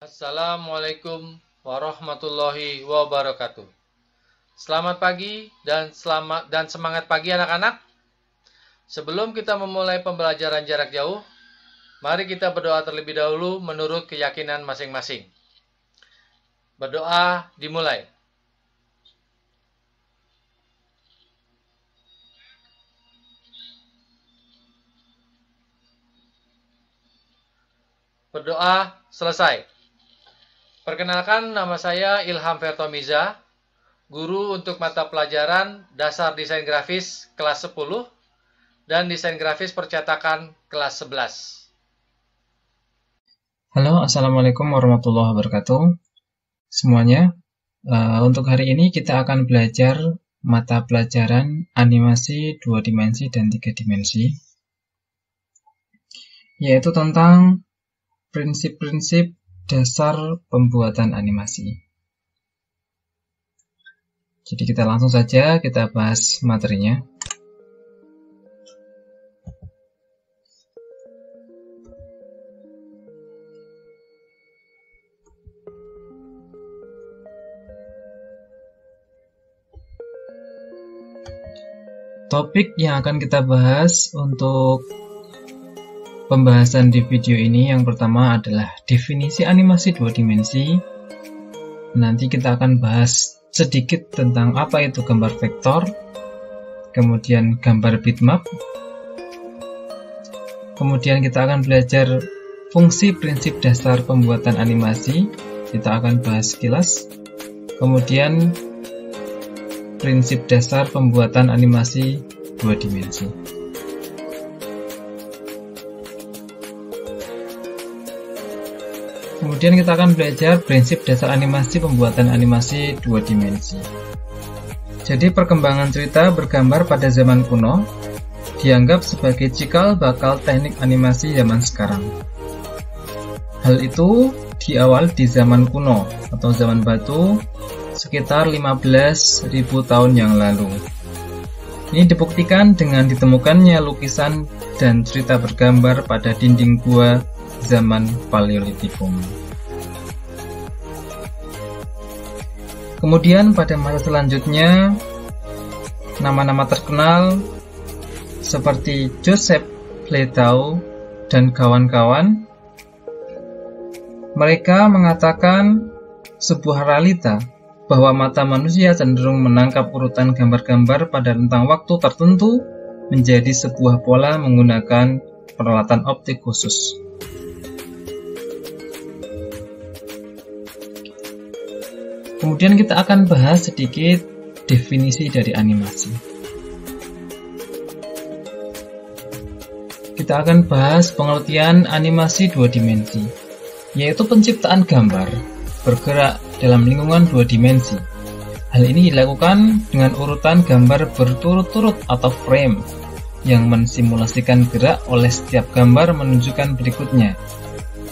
Assalamualaikum warahmatullahi wabarakatuh. Selamat pagi dan semangat pagi anak-anak. Sebelum kita memulai pembelajaran jarak jauh, mari kita berdoa terlebih dahulu menurut keyakinan masing-masing. Berdoa dimulai. Berdoa selesai. Perkenalkan, nama saya Ilham Fertomiza, guru untuk mata pelajaran Dasar Desain Grafis kelas 10 dan Desain Grafis Percetakan kelas 11. Halo, Assalamualaikum warahmatullahi wabarakatuh semuanya. Untuk hari ini kita akan belajar mata pelajaran animasi 2 dimensi dan 3 dimensi, yaitu tentang prinsip-prinsip dasar pembuatan animasi. Jadi kita langsung saja kita bahas materinya. Topik yang akan kita bahas untuk pembahasan di video ini yang pertama adalah definisi animasi 2 dimensi. Nanti kita akan bahas sedikit tentang apa itu gambar vektor, kemudian gambar bitmap. Kemudian kita akan belajar fungsi prinsip dasar pembuatan animasi, kita akan bahas sekilas. Kemudian prinsip dasar pembuatan animasi 2 dimensi. Kemudian kita akan belajar prinsip dasar animasi pembuatan animasi 2 dimensi. Jadi perkembangan cerita bergambar pada zaman kuno dianggap sebagai cikal bakal teknik animasi zaman sekarang. Hal itu diawali di zaman kuno atau zaman batu sekitar 15.000 tahun yang lalu. Ini dibuktikan dengan ditemukannya lukisan dan cerita bergambar pada dinding gua zaman Paleolitikum. Kemudian pada masa selanjutnya, nama-nama terkenal seperti Joseph Plateau dan kawan-kawan, mereka mengatakan sebuah realita bahwa mata manusia cenderung menangkap urutan gambar-gambar pada rentang waktu tertentu menjadi sebuah pola menggunakan peralatan optik khusus. Kemudian kita akan bahas sedikit definisi dari animasi. Kita akan bahas pengertian animasi 2 dimensi, yaitu penciptaan gambar bergerak dalam lingkungan 2 dimensi. Hal ini dilakukan dengan urutan gambar berturut-turut atau frame yang mensimulasikan gerak oleh setiap gambar menunjukkan berikutnya.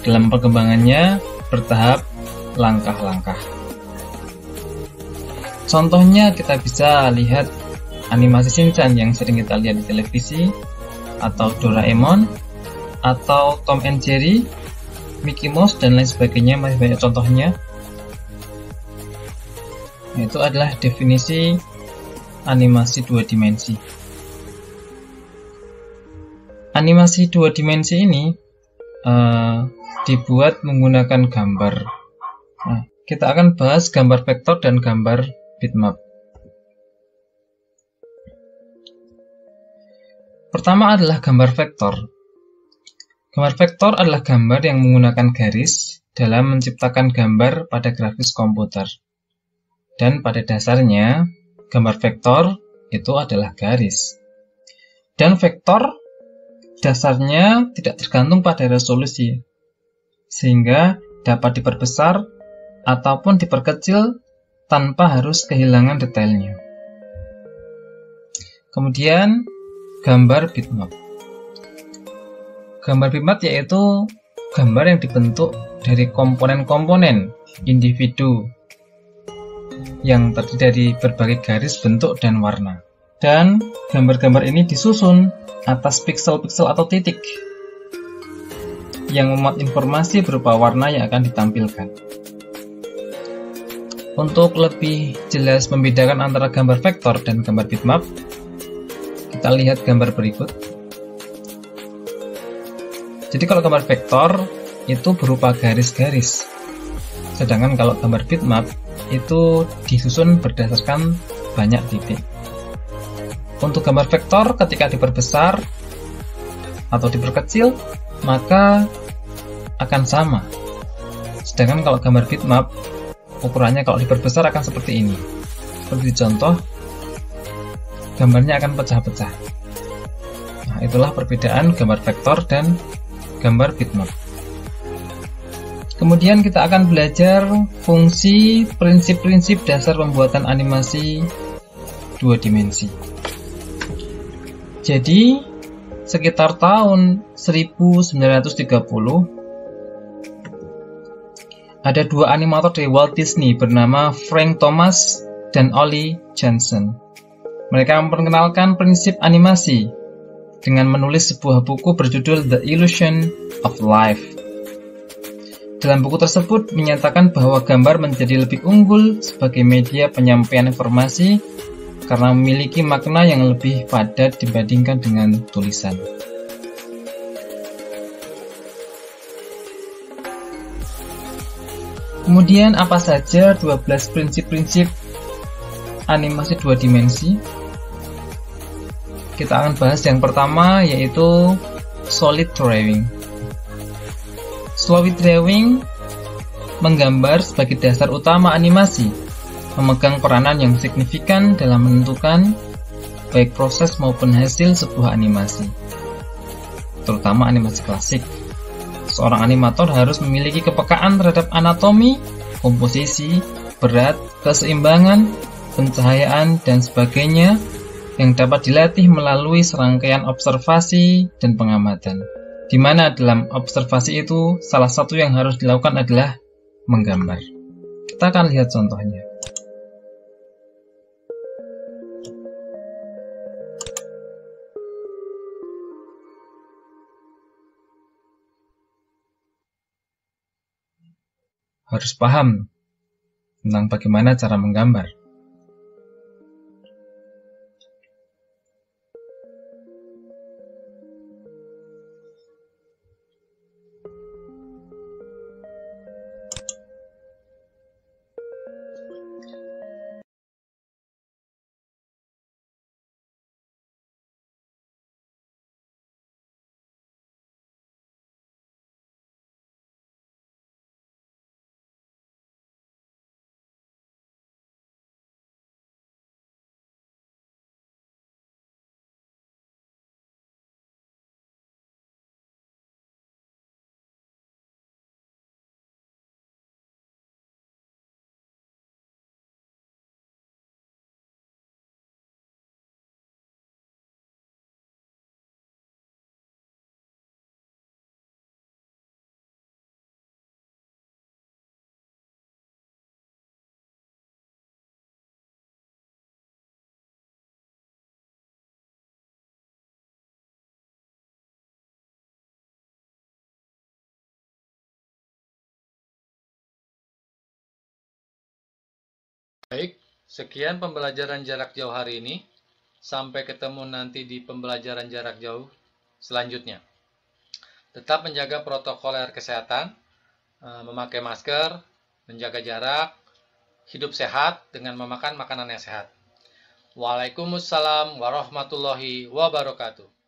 Dalam perkembangannya bertahap langkah-langkah. Contohnya kita bisa lihat animasi Shinchan yang sering kita lihat di televisi, atau Doraemon, atau Tom and Jerry, Mickey Mouse, dan lain sebagainya, masih banyak contohnya. Itu adalah definisi animasi 2 dimensi. Animasi 2 dimensi ini dibuat menggunakan gambar. Nah, kita akan bahas gambar vektor dan gambar bitmap. Pertama adalah gambar vektor. Gambar vektor adalah gambar yang menggunakan garis dalam menciptakan gambar pada grafis komputer. Dan pada dasarnya, gambar vektor itu adalah garis. Dan vektor dasarnya tidak tergantung pada resolusi, sehingga dapat diperbesar ataupun diperkecil tanpa harus kehilangan detailnya. Kemudian gambar bitmap. Gambar bitmap yaitu gambar yang dibentuk dari komponen-komponen individu yang terdiri dari berbagai garis, bentuk, dan warna. Dan gambar-gambar ini disusun atas piksel-piksel atau titik. yang memuat informasi berupa warna yang akan ditampilkan. Untuk lebih jelas membedakan antara gambar vektor dan gambar bitmap, kita lihat gambar berikut. Jadi kalau gambar vektor itu berupa garis-garis, sedangkan kalau gambar bitmap itu disusun berdasarkan banyak titik. Untuk gambar vektor ketika diperbesar atau diperkecil maka akan sama, sedangkan kalau gambar bitmap ukurannya kalau diperbesar akan seperti ini. Seperti contoh, gambarnya akan pecah-pecah. Nah, itulah perbedaan gambar vektor dan gambar bitmap. Kemudian kita akan belajar fungsi prinsip-prinsip dasar pembuatan animasi 2 dimensi. Jadi, sekitar tahun 1930, ada 2 animator dari Walt Disney bernama Frank Thomas dan Ollie Johnson. Mereka memperkenalkan prinsip animasi dengan menulis sebuah buku berjudul The Illusion of Life. Dalam buku tersebut menyatakan bahwa gambar menjadi lebih unggul sebagai media penyampaian informasi karena memiliki makna yang lebih padat dibandingkan dengan tulisan. Kemudian apa saja 12 prinsip-prinsip animasi 2 dimensi? Kita akan bahas yang pertama, yaitu solid drawing. Solid drawing menggambar sebagai dasar utama animasi, memegang peranan yang signifikan dalam menentukan baik proses maupun hasil sebuah animasi, terutama animasi klasik. Seorang animator harus memiliki kepekaan terhadap anatomi, komposisi, berat, keseimbangan, pencahayaan, dan sebagainya yang dapat dilatih melalui serangkaian observasi dan pengamatan, di mana dalam observasi itu salah satu yang harus dilakukan adalah menggambar. Kita akan lihat contohnya. Harus paham tentang bagaimana cara menggambar. Baik, sekian pembelajaran jarak jauh hari ini. Sampai ketemu nanti di pembelajaran jarak jauh selanjutnya. Tetap menjaga protokol kesehatan, memakai masker, menjaga jarak, hidup sehat dengan memakan makanan yang sehat. Waalaikumsalam warahmatullahi wabarakatuh.